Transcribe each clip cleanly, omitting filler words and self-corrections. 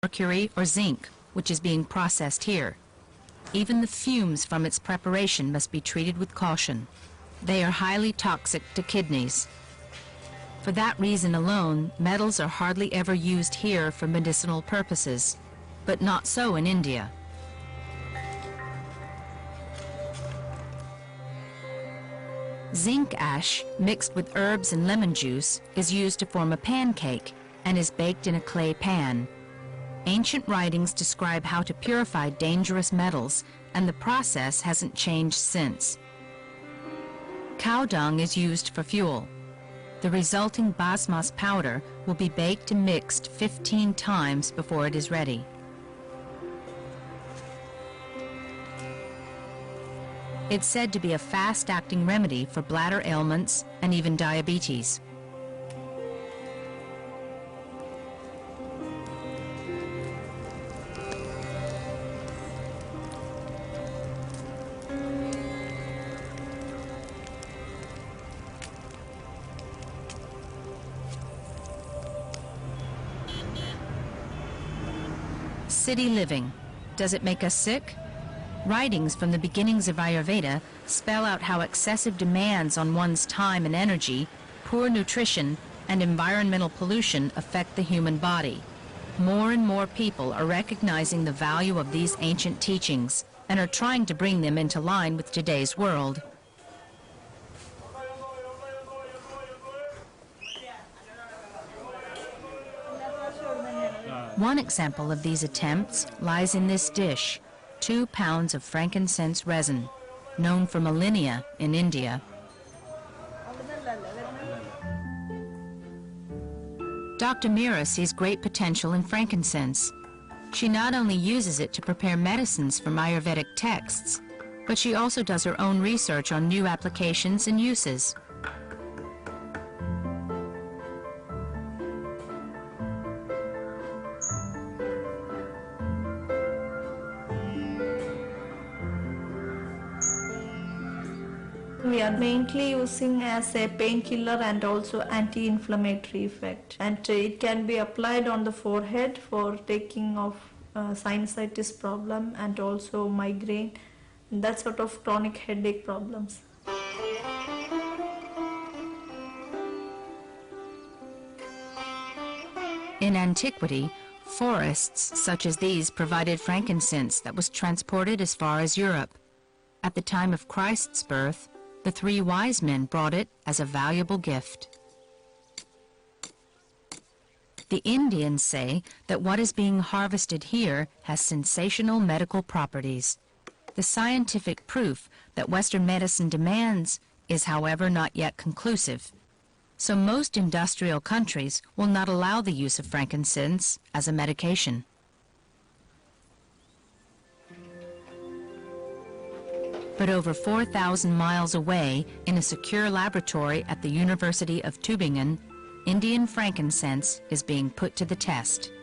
mercury or zinc, which is being processed here. Even the fumes from its preparation must be treated with caution. They are highly toxic to kidneys. For that reason alone, metals are hardly ever used here for medicinal purposes, but not so in India. Zinc ash, mixed with herbs and lemon juice, is used to form a pancake and is baked in a clay pan. Ancient writings describe how to purify dangerous metals, and the process hasn't changed since. Cow dung is used for fuel. The resulting basmati powder will be baked and mixed 15 times before it is ready. It's said to be a fast-acting remedy for bladder ailments and even diabetes. City living. Does it make us sick? Writings from the beginnings of Ayurveda spell out how excessive demands on one's time and energy, poor nutrition, and environmental pollution affect the human body. More and more people are recognizing the value of these ancient teachings and are trying to bring them into line with today's world. One example of these attempts lies in this dish, 2 pounds of frankincense resin, known for millennia in India. Dr. Meera sees great potential in frankincense. She not only uses it to prepare medicines from Ayurvedic texts, but she also does her own research on new applications and uses. We are mainly using as a painkiller and also anti-inflammatory effect, and it can be applied on the forehead for taking of sinusitis problem and also migraine and that sort of chronic headache problems. In antiquity, forests such as these provided frankincense that was transported as far as Europe. At the time of Christ's birth, the 3 wise men brought it as a valuable gift. The Indians say that what is being harvested here has sensational medical properties. The scientific proof that Western medicine demands is, however, not yet conclusive. So most industrial countries will not allow the use of frankincense as a medication. But over 4,000 miles away, in a secure laboratory at the University of Tübingen, Indian frankincense is being put to the test.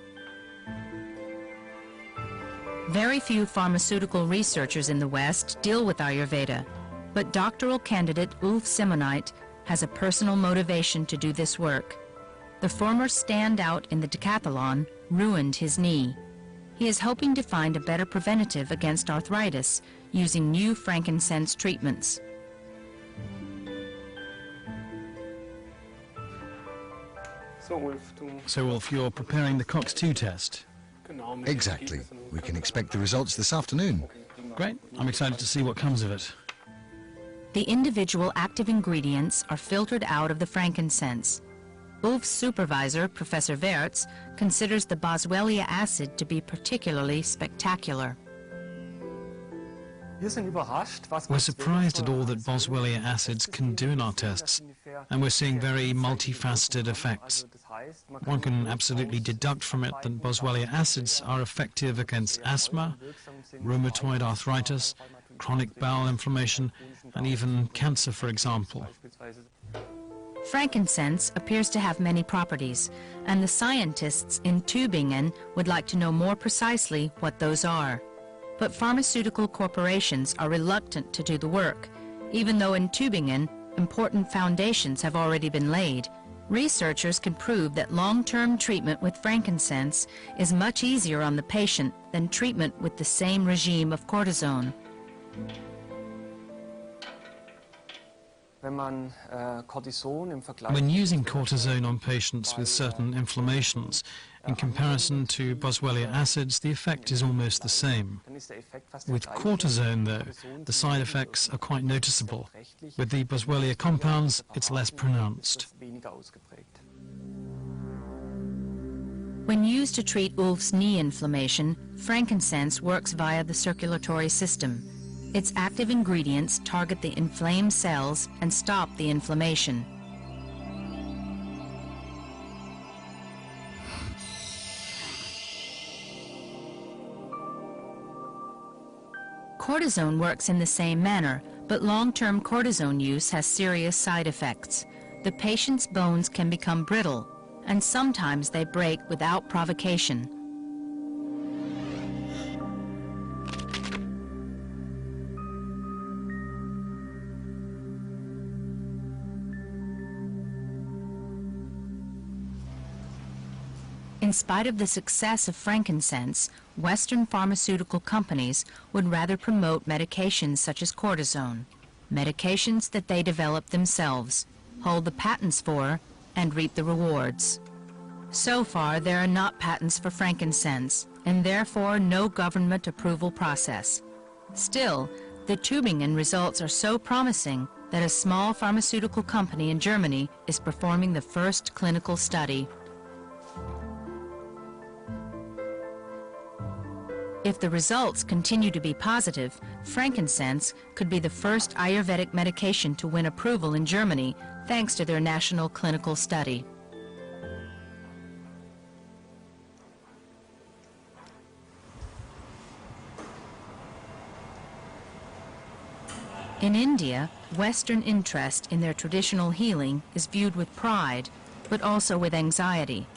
Very few pharmaceutical researchers in the West deal with Ayurveda, but doctoral candidate Ulf Simonite has a personal motivation to do this work. The former standout in the decathlon ruined his knee. He is hoping to find a better preventative against arthritis using new frankincense treatments. So Ulf, you're preparing the COX-2 test? Exactly. We can expect the results this afternoon. Great. I'm excited to see what comes of it. The individual active ingredients are filtered out of the frankincense. Ulf's supervisor, Professor Wertz, considers the boswellia acid to be particularly spectacular. We're surprised at all that boswellia acids can do in our tests, and we're seeing very multifaceted effects. One can absolutely deduct from it that boswellia acids are effective against asthma, rheumatoid arthritis, chronic bowel inflammation, and even cancer, for example. Frankincense appears to have many properties, and the scientists in Tübingen would like to know more precisely what those are. But pharmaceutical corporations are reluctant to do the work, even though in Tübingen important foundations have already been laid. Researchers can prove that long-term treatment with frankincense is much easier on the patient than treatment with the same regime of cortisone. When using cortisone on patients with certain inflammations, in comparison to boswellia acids, the effect is almost the same. With cortisone, though, the side effects are quite noticeable. With the boswellia compounds, it's less pronounced. When used to treat Ulf's knee inflammation, frankincense works via the circulatory system. Its active ingredients target the inflamed cells and stop the inflammation. Cortisone works in the same manner, but long-term cortisone use has serious side effects. The patient's bones can become brittle, and sometimes they break without provocation. In spite of the success of frankincense, Western pharmaceutical companies would rather promote medications such as cortisone, medications that they develop themselves, hold the patents for, and reap the rewards. So far, there are not patents for frankincense, and therefore no government approval process. Still, the Tübingen results are so promising that a small pharmaceutical company in Germany is performing the first clinical study. If the results continue to be positive, frankincense could be the first Ayurvedic medication to win approval in Germany thanks to their national clinical study. In India, Western interest in their traditional healing is viewed with pride, but also with anxiety.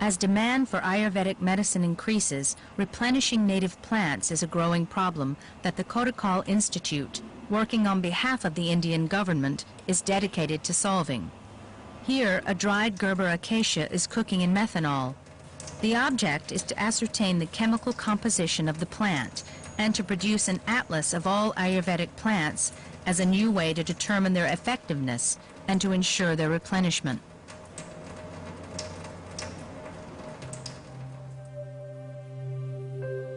As demand for Ayurvedic medicine increases, replenishing native plants is a growing problem that the Kottakkal Institute, working on behalf of the Indian government, is dedicated to solving. Here, a dried Gerber acacia is cooking in methanol. The object is to ascertain the chemical composition of the plant and to produce an atlas of all Ayurvedic plants as a new way to determine their effectiveness and to ensure their replenishment.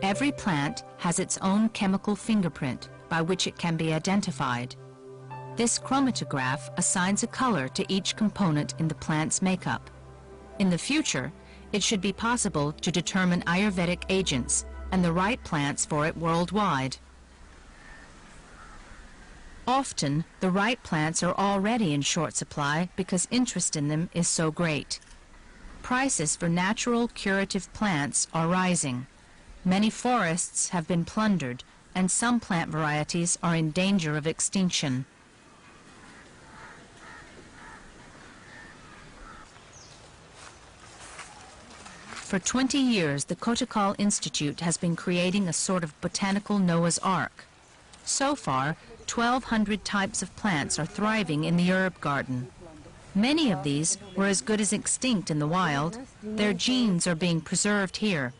Every plant has its own chemical fingerprint by which it can be identified. This chromatograph assigns a color to each component in the plant's makeup. In the future, it should be possible to determine Ayurvedic agents and the right plants for it worldwide. Often, the right plants are already in short supply because interest in them is so great. Prices for natural curative plants are rising. Many forests have been plundered, and some plant varieties are in danger of extinction. For 20 years, the Kottakkal Institute has been creating a sort of botanical Noah's Ark. So far, 1,200 types of plants are thriving in the herb garden. Many of these were as good as extinct in the wild. Their genes are being preserved here.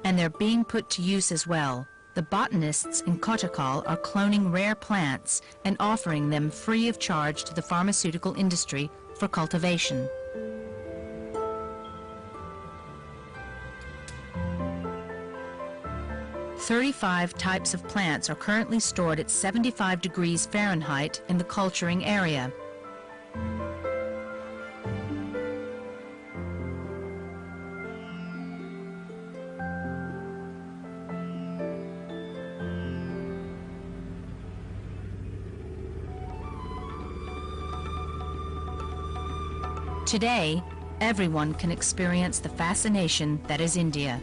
And they're being put to use as well. The botanists in Kottakkal are cloning rare plants and offering them free of charge to the pharmaceutical industry for cultivation. "35 types of plants are currently stored at 75 degrees Fahrenheit in the culturing area. Today, everyone can experience the fascination that is India.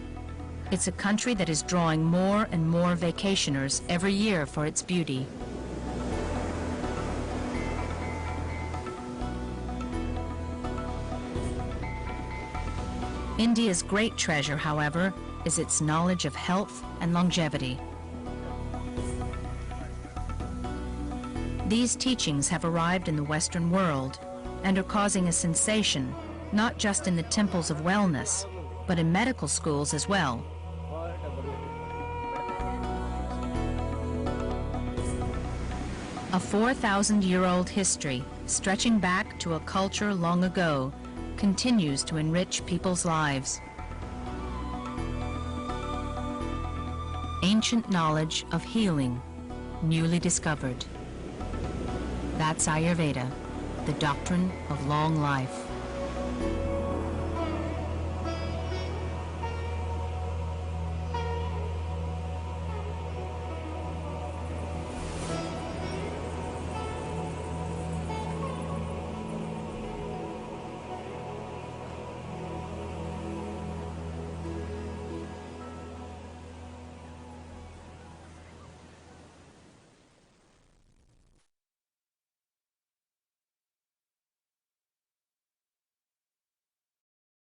It's a country that is drawing more and more vacationers every year for its beauty. India's great treasure, however, is its knowledge of health and longevity. These teachings have arrived in the Western world and are causing a sensation, not just in the temples of wellness, but in medical schools as well. A 4,000-year-old history, stretching back to a culture long ago, continues to enrich people's lives. Ancient knowledge of healing, newly discovered. That's Ayurveda, the doctrine of long life.